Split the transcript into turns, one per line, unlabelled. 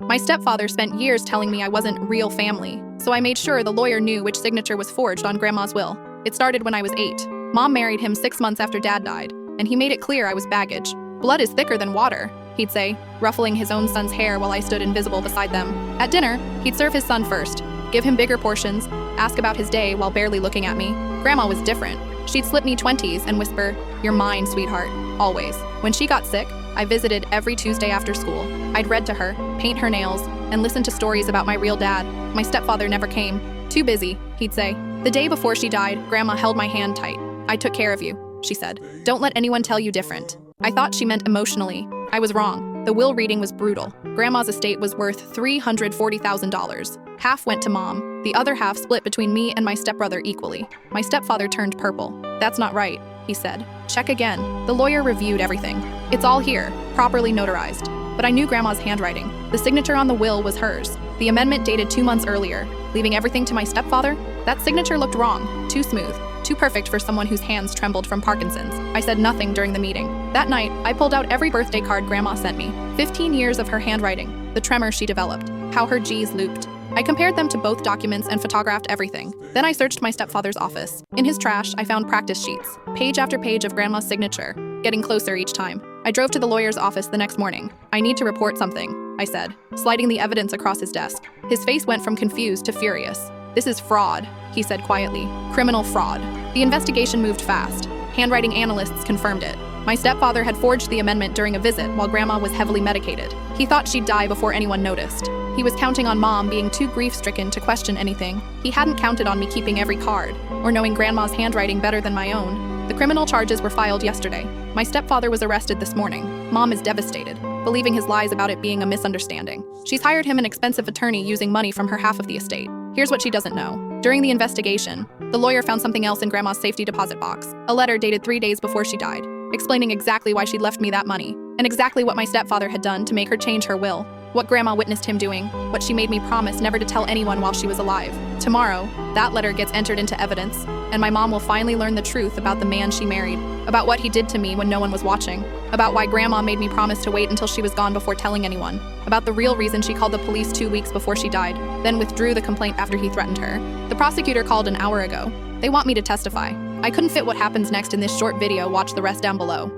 My stepfather spent years telling me I wasn't real family, so I made sure the lawyer knew which signature was forged on Grandma's will. It started when I was 8. Mom married him 6 months after Dad died, and he made it clear I was baggage. "Blood is thicker than water," he'd say, ruffling his own son's hair while I stood invisible beside them. At dinner, he'd serve his son first, give him bigger portions, ask about his day while barely looking at me. Grandma was different. She'd slip me 20s and whisper, "You're mine, sweetheart," always. When she got sick, I visited every Tuesday after school. I'd read to her, paint her nails, and listen to stories about my real dad. My stepfather never came. "Too busy," he'd say. The day before she died, Grandma held my hand tight. "I took care of you," she said. "Don't let anyone tell you different." I thought she meant emotionally. I was wrong. The will reading was brutal. Grandma's estate was worth $340,000. Half went to Mom. The other half split between me and my stepbrother equally. My stepfather turned purple. "That's not right," he said. "Check again." The lawyer reviewed everything. "It's all here, properly notarized." But I knew Grandma's handwriting. The signature on the will was hers. The amendment dated 2 months earlier, leaving everything to my stepfather. That signature looked wrong, too smooth, too perfect for someone whose hands trembled from Parkinson's. I said nothing during the meeting. That night, I pulled out every birthday card Grandma sent me. 15 years of her handwriting, the tremor she developed, how her G's looped. I compared them to both documents and photographed everything. Then I searched my stepfather's office. In his trash, I found practice sheets, page after page of Grandma's signature, getting closer each time. I drove to the lawyer's office the next morning. "I need to report something," I said, sliding the evidence across his desk. His face went from confused to furious. "This is fraud," he said quietly. "Criminal fraud." The investigation moved fast. Handwriting analysts confirmed it. My stepfather had forged the amendment during a visit while Grandma was heavily medicated. He thought she'd die before anyone noticed. He was counting on Mom being too grief-stricken to question anything. He hadn't counted on me keeping every card, or knowing Grandma's handwriting better than my own. The criminal charges were filed yesterday. My stepfather was arrested this morning. Mom is devastated, believing his lies about it being a misunderstanding. She's hired him an expensive attorney using money from her half of the estate. Here's what she doesn't know. During the investigation, the lawyer found something else in Grandma's safety deposit box, a letter dated 3 days before she died, explaining exactly why she'd left me that money, and exactly what my stepfather had done to make her change her will. What Grandma witnessed him doing, what she made me promise never to tell anyone while she was alive. Tomorrow, that letter gets entered into evidence, and my mom will finally learn the truth about the man she married, about what he did to me when no one was watching, about why Grandma made me promise to wait until she was gone before telling anyone, about the real reason she called the police 2 weeks before she died, then withdrew the complaint after he threatened her. The prosecutor called an hour ago. They want me to testify. I couldn't fit what happens next in this short video, watch the rest down below.